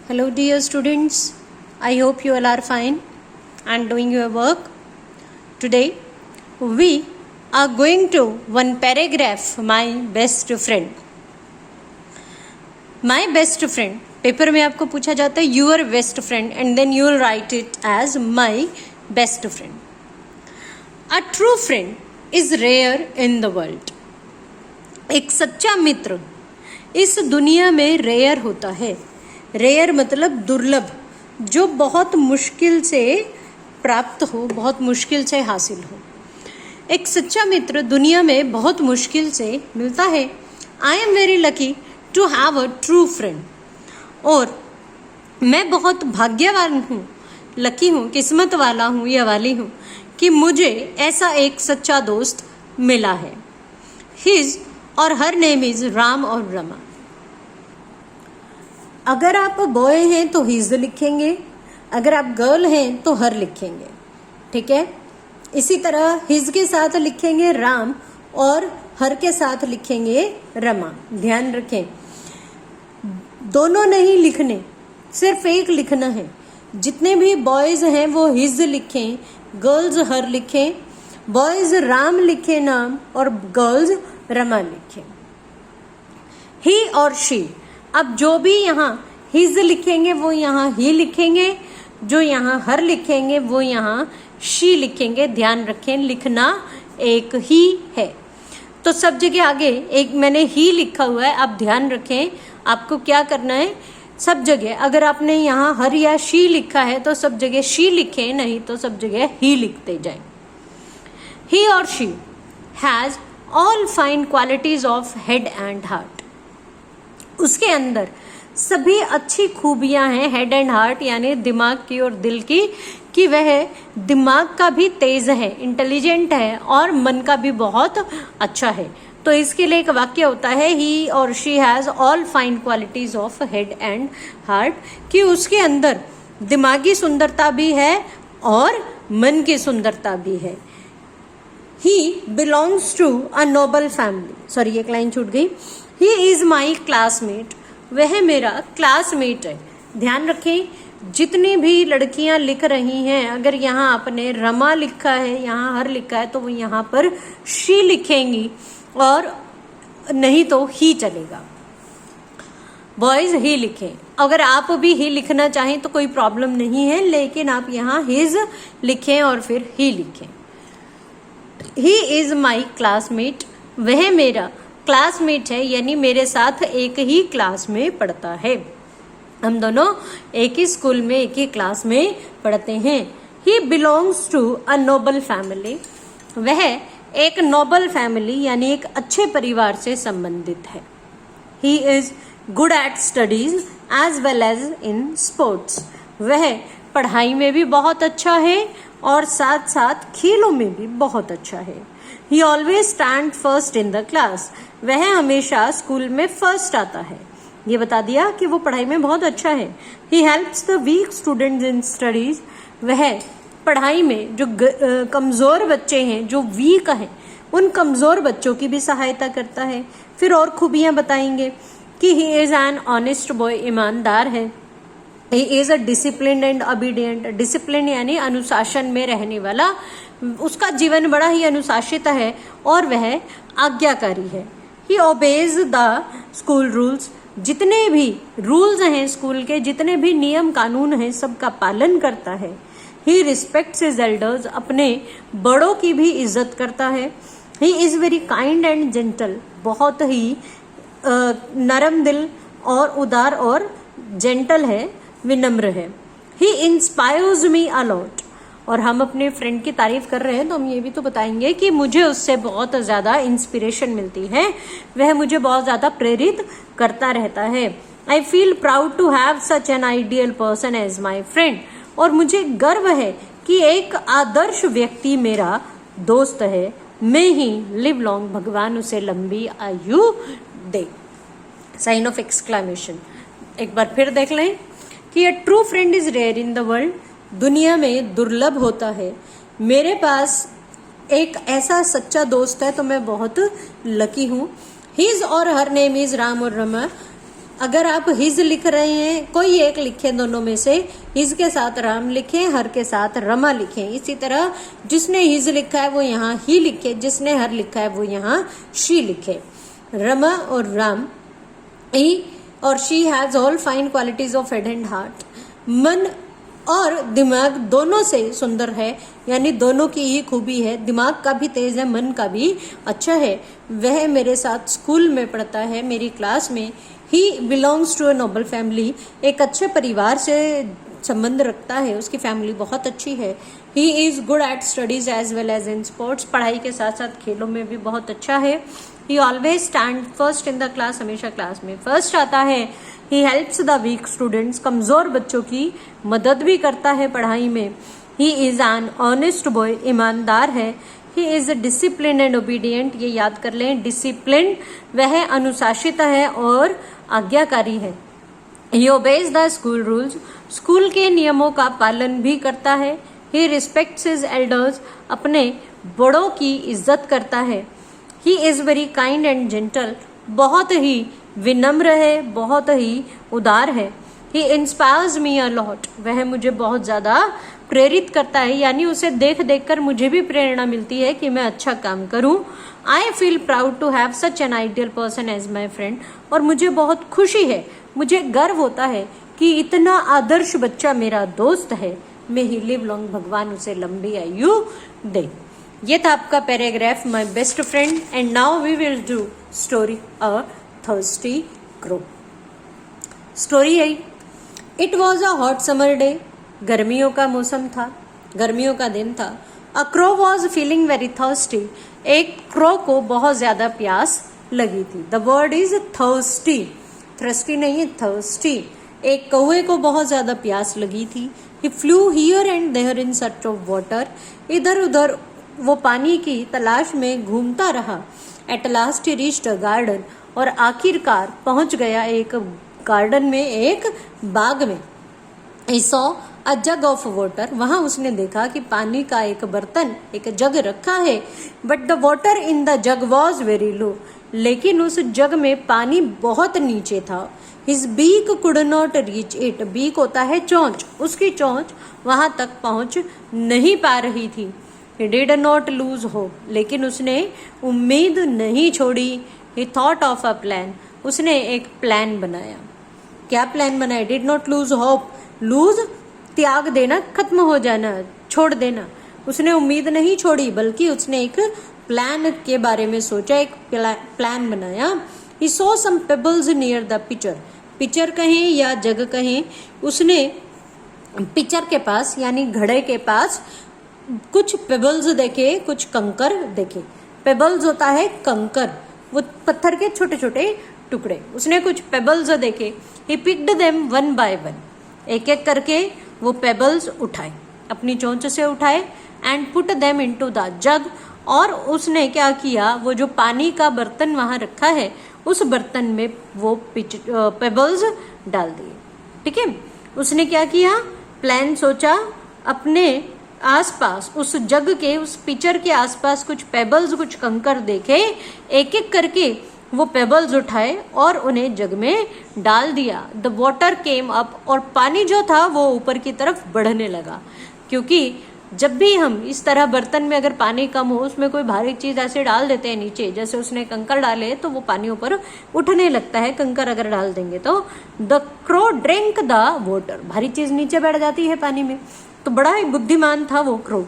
Hello dear students, I hope you all are fine and doing your work. Today we are going to one paragraph, my best friend. My best friend, paper में आपको पूछा जाता है your best friend and then you will write it as my best friend. A true friend is rare in the world. एक सच्चा मित्र इस दुनिया में रेयर होता है. रेयर मतलब दुर्लभ, जो बहुत मुश्किल से प्राप्त हो, बहुत मुश्किल से हासिल हो. एक सच्चा मित्र दुनिया में बहुत मुश्किल से मिलता है. I am very lucky to have a true friend. और मैं बहुत भाग्यवान हूँ, लकी हूँ, किस्मत वाला हूँ या वाली हूँ कि मुझे ऐसा एक सच्चा दोस्त मिला है. हिज और हर नेम इज राम और रमा. अगर आप बॉय हैं तो हिज लिखेंगे, अगर आप गर्ल हैं तो हर लिखेंगे. ठीक है. इसी तरह हिज के साथ लिखेंगे राम और हर के साथ लिखेंगे रमा. ध्यान रखें, दोनों नहीं लिखने, सिर्फ एक लिखना है. जितने भी बॉयज हैं वो हिज लिखें, गर्ल्स हर लिखें, बॉयज राम लिखें नाम और गर्ल्स रमा लिखें. ही और शी, अब जो भी यहाँ हिज लिखेंगे वो यहाँ ही लिखेंगे, जो यहाँ हर लिखेंगे वो यहाँ शी लिखेंगे. ध्यान रखें, लिखना एक ही है. तो सब जगह आगे एक मैंने ही लिखा हुआ है. आप ध्यान रखें, आपको क्या करना है, सब जगह अगर आपने यहाँ हर या शी लिखा है तो सब जगह शी लिखें, नहीं तो सब जगह ही लिखते जाएं. ही और she has all fine qualities of head and heart. उसके अंदर सभी अच्छी खूबियां हैं, हेड एंड हार्ट यानी दिमाग की और दिल की, कि वह दिमाग का भी तेज है, इंटेलिजेंट है और मन का भी बहुत अच्छा है. तो इसके लिए एक वाक्य होता है, ही और she has all fine qualities of head and heart, कि उसके अंदर दिमागी सुंदरता भी है और मन की सुंदरता भी है. He belongs to a noble family. Sorry, एक लाइन छूट गई. ही इज माई क्लासमेट, वह मेरा क्लासमेट है. ध्यान रखें, जितनी भी लड़कियां लिख रही हैं, अगर यहाँ आपने रमा लिखा है, यहाँ हर लिखा है, तो वो यहाँ पर शी लिखेंगी और नहीं तो ही चलेगा. बॉयज ही लिखें. अगर आप भी ही लिखना चाहें तो कोई प्रॉब्लम नहीं है, लेकिन आप यहाँ हिज लिखें और फिर ही लिखें. ही इज माई क्लासमेट, वह मेरा क्लासमेट है, यानी मेरे साथ एक ही क्लास में पढ़ता है. हम दोनों एक ही स्कूल में एक ही क्लास में पढ़ते हैं. He belongs to a noble family, वह एक नोबल फैमिली यानी एक अच्छे परिवार से संबंधित है. He is good at studies as well as in sports, वह पढ़ाई में भी बहुत अच्छा है और साथ साथ खेलों में भी बहुत अच्छा है. He always stand first in the class, वह हमेशा स्कूल में फर्स्ट आता है. ये बता दिया कि वो पढ़ाई में बहुत अच्छा है. He helps the weak students in studies, वह पढ़ाई में जो कमज़ोर बच्चे हैं, जो वीक हैं, उन कमज़ोर बच्चों की भी सहायता करता है. फिर और खूबियाँ बताएंगे कि he is an honest boy, ईमानदार है. He is a discipline and obedient, discipline यानी अनुशासन में रहने वाला, उसका जीवन बड़ा ही अनुशासित है और वह आज्ञाकारी है. He obeys the school rules, जितने भी रूल्स हैं स्कूल के, जितने भी नियम कानून हैं, सबका पालन करता है. ही रिस्पेक्ट्स हिज एल्डर्स, अपने बड़ों की भी इज्जत करता है. He is very kind and gentle, बहुत ही नरम दिल और उदार और जेंटल है, विनम्र है. ही इंस्पायर्स मी अ लॉट, और हम अपने फ्रेंड की तारीफ कर रहे हैं तो हम ये भी तो बताएंगे कि मुझे उससे बहुत ज़्यादा इंस्पिरेशन मिलती है, वह मुझे बहुत ज़्यादा प्रेरित करता रहता है. I feel proud to have such an ideal person as my friend, और मुझे गर्व है कि एक आदर्श व्यक्ति मेरा दोस्त है. मैं ही लिव लॉन्ग, भगवान उसे लंबी आयु दे. Sign of exclamation. एक बार फिर देख लें कि a true friend is rare in the world, दुनिया में दुर्लभ होता है. मेरे पास एक ऐसा सच्चा दोस्त है तो मैं बहुत लकी हूँ. हिज और हर नेम इज राम और रमा, अगर आप हिज लिख रहे हैं, कोई एक लिखे दोनों में से, हिज के साथ राम लिखें, हर के साथ रमा लिखें। इसी तरह जिसने हिज लिखा है वो यहाँ ही लिखे, जिसने हर लिखा है वो यहाँ शी लिखे। रमा और राम, ही और she has all fine qualities of head and heart. मन और दिमाग दोनों से सुंदर है, यानी दोनों की ही खूबी है। दिमाग का भी तेज है, मन का भी अच्छा है। वह मेरे साथ स्कूल में पढ़ता है, मेरी क्लास में। He belongs to a noble family, एक अच्छे परिवार से संबंध रखता है, उसकी फैमिली बहुत अच्छी है। He is good at studies as well as in sports, पढ़ाई के साथ साथ खेलों में भी बहुत अच्छा है। He always stand first in the class, हमेशा क्लास में फर्स्ट आता है। He helps the weak students, कमजोर बच्चों की मदद भी करता है पढ़ाई में। He is an honest boy, ईमानदार है। He is discipline and obedient, ये याद कर लें, डिसिप्लिन, वह अनुशासित है और आज्ञाकारी है। He obeys the school rules, school के नियमों का पालन भी करता है। ही रिस्पेक्ट्स हिज एल्डर्स, अपने बड़ों की इज्जत करता है। He is very kind and gentle, बहुत ही विनम्र है, बहुत ही उदार है। ही इंस्पायर्स मी अ लॉट, वह मुझे बहुत ज्यादा प्रेरित करता है, यानी उसे देख देख कर मुझे भी प्रेरणा मिलती है कि मैं अच्छा काम करूं। I feel proud to have such an ideal person as my friend, और मुझे बहुत खुशी है, मुझे गर्व होता है कि इतना आदर्श बच्चा मेरा दोस्त है। मे ही लिव लॉन्ग, भगवान उसे लंबी आयु दे। ये था आपका paragraph my best friend. And now we will do story a thirsty crow. Story है, it was a hot summer day, गर्मियों का मौसम था, गर्मियों का दिन था। A crow was feeling very thirsty, एक क्रो को बहुत ज्यादा प्यास लगी थी। The word is thirsty, thirsty नहीं है, थर्स्टी। एक कौवे को बहुत ज्यादा प्यास लगी थी। He flew here and there in search of water, इधर उधर वो पानी की तलाश में घूमता रहा। At last he reached a garden, और आखिरकार पहुंच गया एक गार्डन में, एक बाग में। He saw a jug of water, वहां उसने देखा कि पानी का एक बर्तन, एक जग रखा है। But the water in the jug was very low, लेकिन उस जग में पानी बहुत नीचे था। His beak could not reach it, beak होता है चोंच, उसकी चोंच वहां तक पहुंच नहीं पा रही थी। He did not lose hope, लेकिन उसने उम्मीद नहीं छोड़ी। He thought of a plan, उसने एक प्लान बनाया। क्या प्लान बनाया? Did not lose hope, lose त्याग देना, खत्म हो जाना, छोड़ देना। उसने उम्मीद नहीं छोड़ी, बल्कि उसने एक प्लान के बारे में सोचा, एक प्लान बनाया। He saw some pebbles near the pitcher, pitcher कहें या जग कहें, उसने पिचर के पास यानी घड़े के पास कुछ पेबल्स देखे, कुछ कंकर देखे। पेबल्स होता है कंकर, वो पत्थर के छोटे छोटे टुकड़े। उसने कुछ पेबल्स देखे। He picked them one by one, एक एक करके वो पेबल्स उठाए, अपनी चोंच से उठाए। And put them into the जग, और उसने क्या किया, वो जो पानी का बर्तन वहां रखा है उस बर्तन में वो पेबल्स डाल दिए। ठीक है, उसने क्या किया, प्लान सोचा, अपने आसपास उस जग के, उस पिचर के आसपास कुछ पेबल्स, कुछ कंकर देखे, एक एक करके वो पेबल्स उठाए और उन्हें जग में डाल दिया। द वाटर केम अप, और पानी जो था वो ऊपर की तरफ बढ़ने लगा। क्योंकि जब भी हम इस तरह बर्तन में अगर पानी कम हो, उसमें कोई भारी चीज ऐसे डाल देते हैं नीचे, जैसे उसने कंकर डाले तो वो पानी ऊपर उठने लगता है। कंकर अगर डाल देंगे तो the crow drink the water, भारी चीज नीचे बैठ जाती है पानी में। तो बड़ा ही बुद्धिमान था वो क्रो।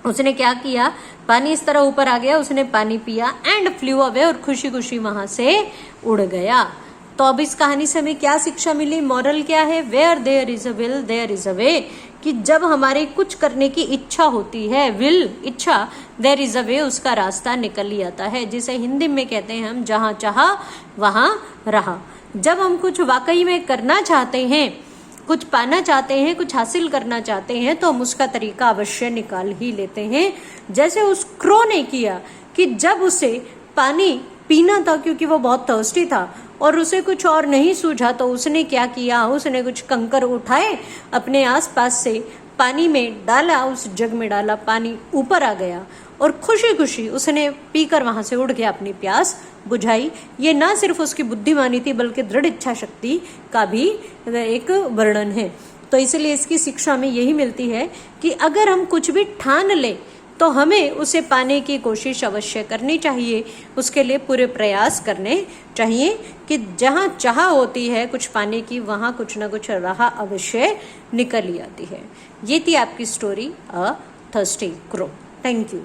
उसने क्या किया, पानी इस तरह ऊपर आ गया, उसने पानी पिया एंड फ्लू अवे, और खुशी खुशी वहां से उड़ गया। तो अब इस कहानी से हमें क्या शिक्षा मिली, मॉरल क्या है? Where there is a will there is a way, कि जब हमारी कुछ करने की इच्छा होती है, विल इच्छा, देयर इज अ वे, उसका रास्ता निकल ही आता है, जिसे हिंदी में कहते हैं हम जहां चाहा वहां रहा। जब हम कुछ वाकई में करना चाहते हैं, कुछ पाना चाहते हैं, कुछ हासिल करना चाहते हैं, तो हम उसका तरीका अवश्य निकाल ही लेते हैं। जैसे उस क्रो ने किया कि जब उसे पानी पीना था, क्योंकि वो बहुत थर्स्टी था और उसे कुछ और नहीं सूझा, तो उसने क्या किया, उसने कुछ कंकर उठाए, अपने आसपास से पानी में डाला, उस जग में डाला, पानी ऊपर आ गया और खुशी खुशी उसने पीकर वहां से उड़ के अपनी प्यास बुझाई। ये ना सिर्फ उसकी बुद्धिमानी थी बल्कि दृढ़ इच्छा शक्ति का भी एक वर्णन है। तो इसलिए इसकी शिक्षा में यही मिलती है कि अगर हम कुछ भी ठान ले तो हमें उसे पाने की कोशिश अवश्य करनी चाहिए, उसके लिए पूरे प्रयास करने चाहिए कि जहाँ चाह होती है कुछ पाने की, वहाँ कुछ ना कुछ राह अवश्य निकल ही आती है। ये थी आपकी story a thirsty crow. Thank you.